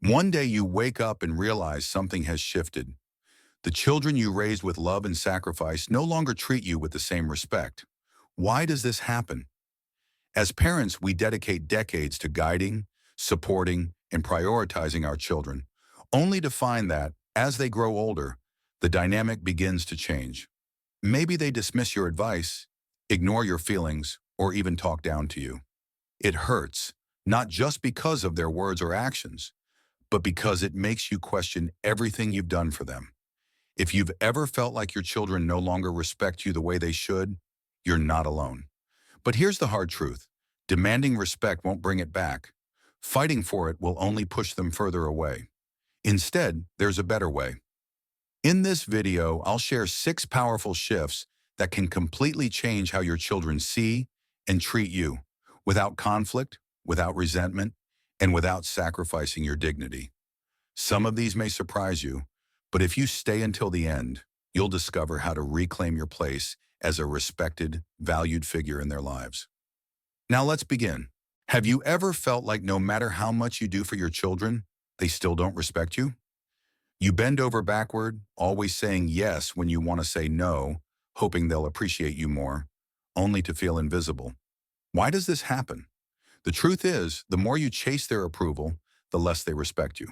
One day you wake up and realize something has shifted. The children you raised with love and sacrifice no longer treat you with the same respect. Why does this happen? As parents, we dedicate decades to guiding, supporting, and prioritizing our children, only to find that, as they grow older, the dynamic begins to change. Maybe they dismiss your advice, ignore your feelings, or even talk down to you. It hurts, not just because of their words or actions, but because it makes you question everything you've done for them. If you've ever felt like your children no longer respect you the way they should, you're not alone. But here's the hard truth. Demanding respect won't bring it back. Fighting for it will only push them further away. Instead, there's a better way. In this video, I'll share 6 powerful shifts that can completely change how your children see and treat you, without conflict, without resentment, and without sacrificing your dignity. Some of these may surprise you, but if you stay until the end, you'll discover how to reclaim your place as a respected, valued figure in their lives. Now let's begin. Have you ever felt like no matter how much you do for your children, they still don't respect you? You bend over backward, always saying yes when you want to say no, hoping they'll appreciate you more, only to feel invisible. Why does this happen? The truth is, the more you chase their approval, the less they respect you.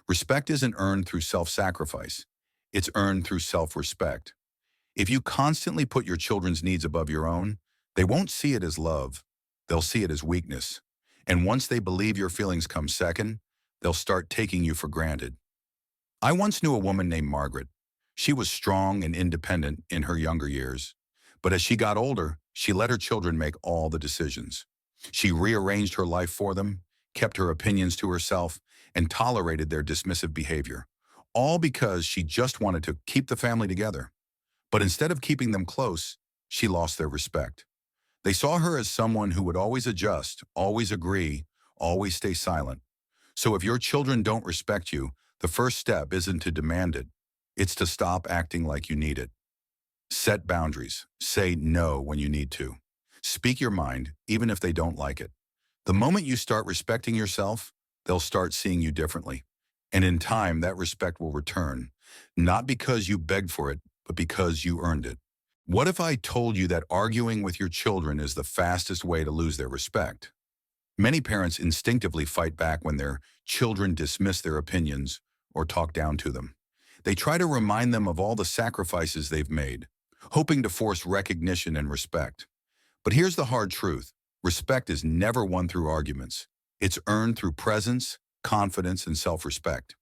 Respect isn't earned through self-sacrifice. It's earned through self-respect. If you constantly put your children's needs above your own, they won't see it as love. They'll see it as weakness. And once they believe your feelings come second, they'll start taking you for granted. I once knew a woman named Margaret. She was strong and independent in her younger years. But as she got older, she let her children make all the decisions. She rearranged her life for them, kept her opinions to herself, and tolerated their dismissive behavior, all because she just wanted to keep the family together. But instead of keeping them close, she lost their respect. They saw her as someone who would always adjust, always agree, always stay silent. So if your children don't respect you, the first step isn't to demand it. It's to stop acting like you need it. Set boundaries. Say no when you need to. Speak your mind, even if they don't like it. The moment you start respecting yourself, they'll start seeing you differently. And in time, that respect will return, not because you begged for it, but because you earned it. What if I told you that arguing with your children is the fastest way to lose their respect? Many parents instinctively fight back when their children dismiss their opinions or talk down to them. They try to remind them of all the sacrifices they've made, hoping to force recognition and respect. But here's the hard truth. Respect is never won through arguments. It's earned through presence, confidence, and self-respect.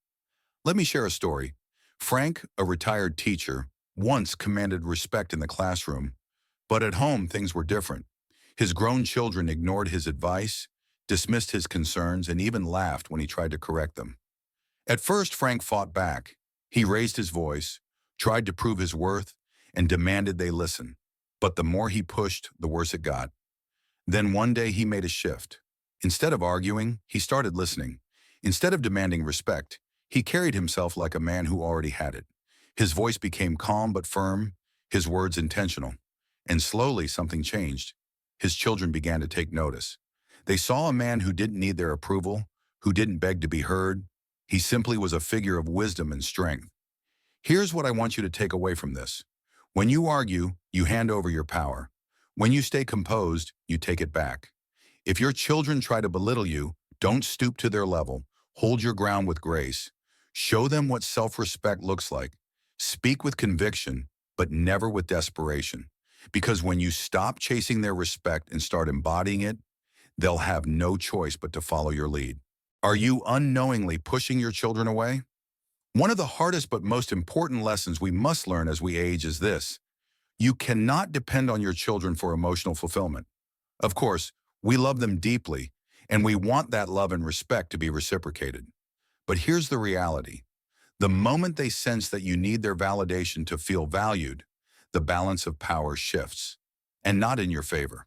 Let me share a story. Frank, a retired teacher, once commanded respect in the classroom, but at home things were different. His grown children ignored his advice, dismissed his concerns, and even laughed when he tried to correct them. At first, Frank fought back. He raised his voice, tried to prove his worth, and demanded they listen. But the more he pushed, the worse it got. Then one day he made a shift. Instead of arguing, he started listening. Instead of demanding respect, he carried himself like a man who already had it. His voice became calm but firm, his words intentional. And slowly something changed. His children began to take notice. They saw a man who didn't need their approval, who didn't beg to be heard. He simply was a figure of wisdom and strength. Here's what I want you to take away from this. When you argue, you hand over your power. When you stay composed, you take it back. If your children try to belittle you, don't stoop to their level. Hold your ground with grace. Show them what self-respect looks like. Speak with conviction, but never with desperation. Because when you stop chasing their respect and start embodying it, they'll have no choice but to follow your lead. Are you unknowingly pushing your children away? One of the hardest but most important lessons we must learn as we age is this. You cannot depend on your children for emotional fulfillment. Of course, we love them deeply, and we want that love and respect to be reciprocated. But here's the reality. The moment they sense that you need their validation to feel valued, the balance of power shifts, and not in your favor.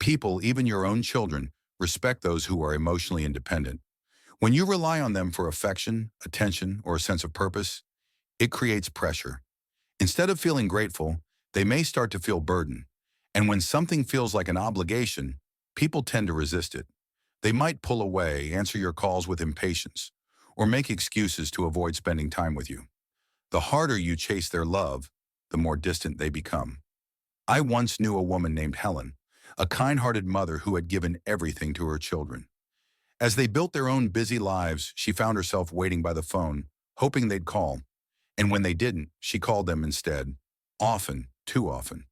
People, even your own children, respect those who are emotionally independent. When you rely on them for affection, attention, or a sense of purpose, it creates pressure. Instead of feeling grateful, they may start to feel burden. And when something feels like an obligation, people tend to resist it. They might pull away, answer your calls with impatience, or make excuses to avoid spending time with you. The harder you chase their love, the more distant they become. I once knew a woman named Helen, a kind-hearted mother who had given everything to her children. As they built their own busy lives, she found herself waiting by the phone, hoping they'd call. And when they didn't, she called them instead. Often, too often.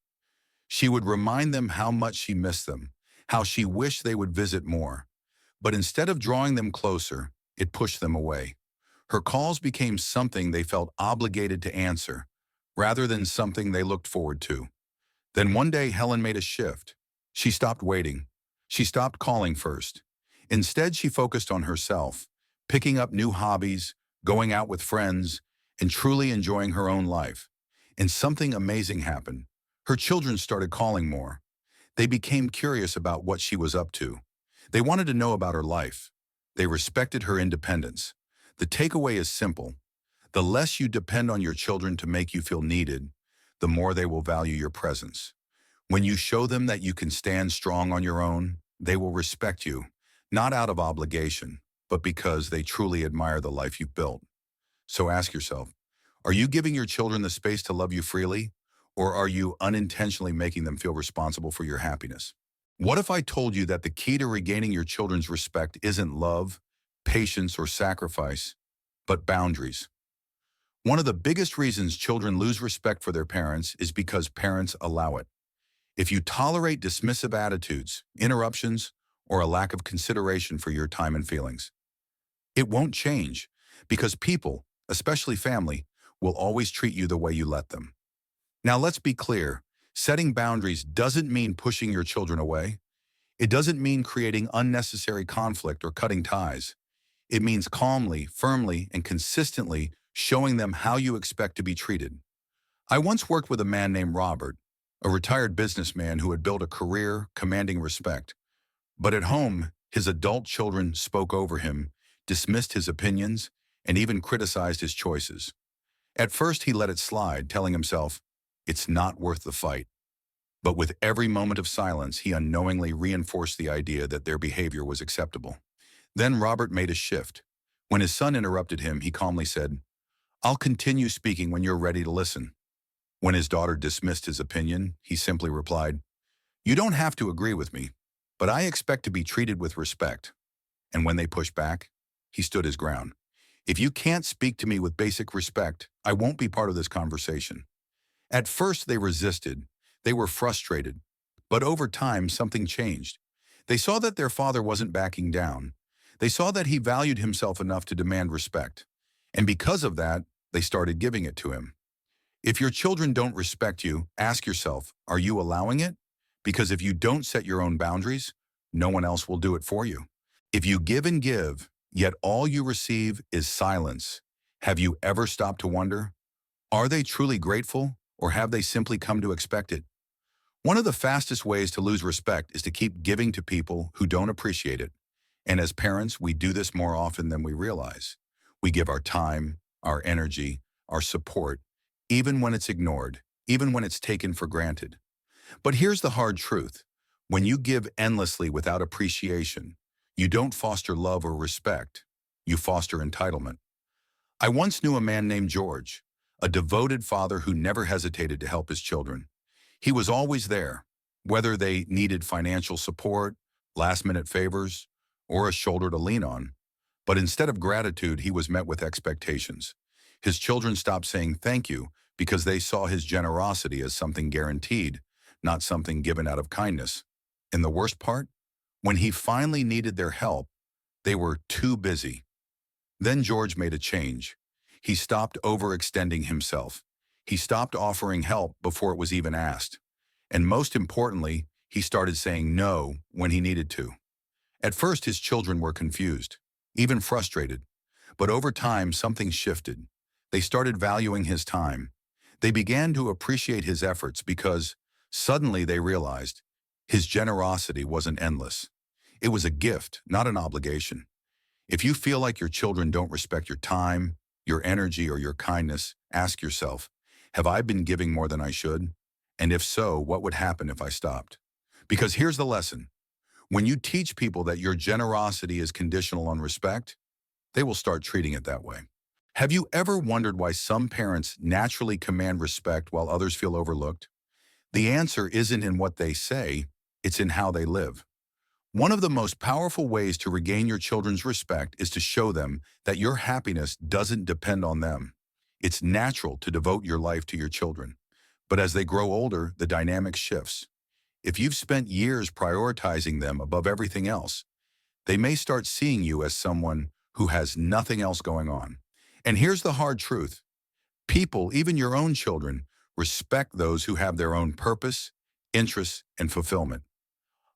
She would remind them how much she missed them, how she wished they would visit more. But instead of drawing them closer, it pushed them away. Her calls became something they felt obligated to answer, rather than something they looked forward to. Then one day, Helen made a shift. She stopped waiting. She stopped calling first. Instead, she focused on herself, picking up new hobbies, going out with friends, and truly enjoying her own life. And something amazing happened. Her children started calling more. They became curious about what she was up to. They wanted to know about her life. They respected her independence. The takeaway is simple. The less you depend on your children to make you feel needed, the more they will value your presence. When you show them that you can stand strong on your own, they will respect you, not out of obligation, but because they truly admire the life you've built. So ask yourself, are you giving your children the space to love you freely, or are you unintentionally making them feel responsible for your happiness? What if I told you that the key to regaining your children's respect isn't love, patience, or sacrifice, but boundaries? One of the biggest reasons children lose respect for their parents is because parents allow it. If you tolerate dismissive attitudes, interruptions, or a lack of consideration for your time and feelings, it won't change because people, especially family, will always treat you the way you let them. Now let's be clear, setting boundaries doesn't mean pushing your children away. It doesn't mean creating unnecessary conflict or cutting ties. It means calmly, firmly, and consistently showing them how you expect to be treated. I once worked with a man named Robert, a retired businessman who had built a career commanding respect. But at home, his adult children spoke over him, dismissed his opinions, and even criticized his choices. At first, he let it slide, telling himself, "It's not worth the fight." But with every moment of silence, he unknowingly reinforced the idea that their behavior was acceptable. Then Robert made a shift. When his son interrupted him, he calmly said, "I'll continue speaking when you're ready to listen." When his daughter dismissed his opinion, he simply replied, "You don't have to agree with me, but I expect to be treated with respect." And when they pushed back, he stood his ground. "If you can't speak to me with basic respect, I won't be part of this conversation." At first, they resisted. They were frustrated. But over time, something changed. They saw that their father wasn't backing down. They saw that he valued himself enough to demand respect. And because of that, they started giving it to him. If your children don't respect you, ask yourself, are you allowing it? Because if you don't set your own boundaries, no one else will do it for you. If you give and give, yet all you receive is silence, have you ever stopped to wonder, are they truly grateful, or have they simply come to expect it? One of the fastest ways to lose respect is to keep giving to people who don't appreciate it. And as parents, we do this more often than we realize. We give our time, our energy, our support, even when it's ignored, even when it's taken for granted. But here's the hard truth. When you give endlessly without appreciation, you don't foster love or respect. You foster entitlement. I once knew a man named George, a devoted father who never hesitated to help his children. He was always there, whether they needed financial support, last-minute favors, or a shoulder to lean on. But instead of gratitude, he was met with expectations. His children stopped saying thank you because they saw his generosity as something guaranteed, not something given out of kindness. And the worst part? When he finally needed their help, they were too busy. Then George made a change. He stopped overextending himself. He stopped offering help before it was even asked. And most importantly, he started saying no when he needed to. At first, his children were confused, even frustrated. But over time, something shifted. They started valuing his time. They began to appreciate his efforts because suddenly they realized his generosity wasn't endless. It was a gift, not an obligation. If you feel like your children don't respect your time, your energy, or your kindness, ask yourself, have I been giving more than I should? And if so, what would happen if I stopped? Because here's the lesson. When you teach people that your generosity is conditional on respect, they will start treating it that way. Have you ever wondered why some parents naturally command respect while others feel overlooked? The answer isn't in what they say, it's in how they live. One of the most powerful ways to regain your children's respect is to show them that your happiness doesn't depend on them. It's natural to devote your life to your children. But as they grow older, the dynamic shifts. If you've spent years prioritizing them above everything else, they may start seeing you as someone who has nothing else going on. And here's the hard truth. People, even your own children, respect those who have their own purpose, interests, and fulfillment.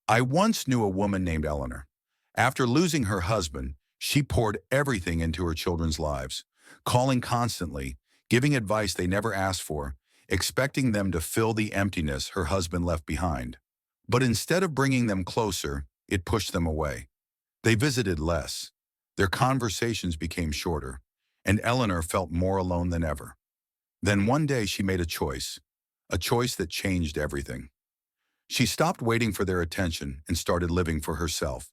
I once knew a woman named Eleanor. After losing her husband, she poured everything into her children's lives, calling constantly, giving advice they never asked for, expecting them to fill the emptiness her husband left behind. But instead of bringing them closer, it pushed them away. They visited less. Their conversations became shorter, and Eleanor felt more alone than ever. Then one day she made a choice that changed everything. She stopped waiting for their attention and started living for herself.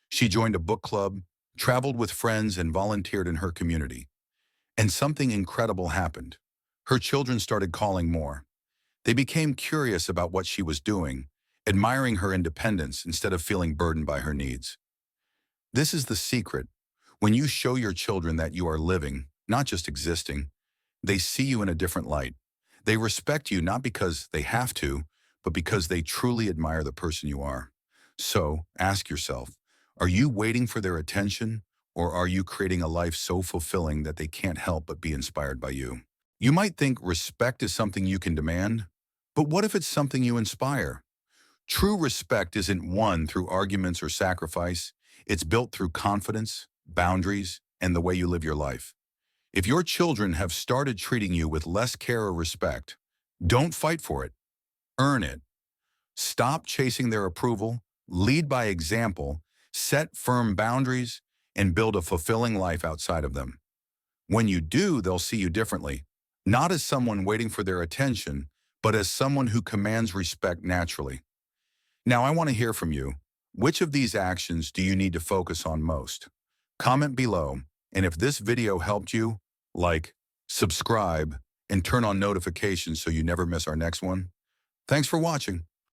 She joined a book club, traveled with friends, and volunteered in her community. And something incredible happened. Her children started calling more. They became curious about what she was doing, admiring her independence instead of feeling burdened by her needs. This is the secret. When you show your children that you are living, not just existing, they see you in a different light. They respect you not because they have to, but because they truly admire the person you are. So, ask yourself, are you waiting for their attention, or are you creating a life so fulfilling that they can't help but be inspired by you? You might think respect is something you can demand, but what if it's something you inspire? True respect isn't won through arguments or sacrifice. It's built through confidence, boundaries, and the way you live your life. If your children have started treating you with less care or respect, don't fight for it. Earn it. Stop chasing their approval, lead by example, set firm boundaries, and build a fulfilling life outside of them. When you do, they'll see you differently, not as someone waiting for their attention, but as someone who commands respect naturally. Now, I want to hear from you. Which of these actions do you need to focus on most? Comment below, and if this video helped you, like, subscribe, and turn on notifications so you never miss our next one. Thanks for watching.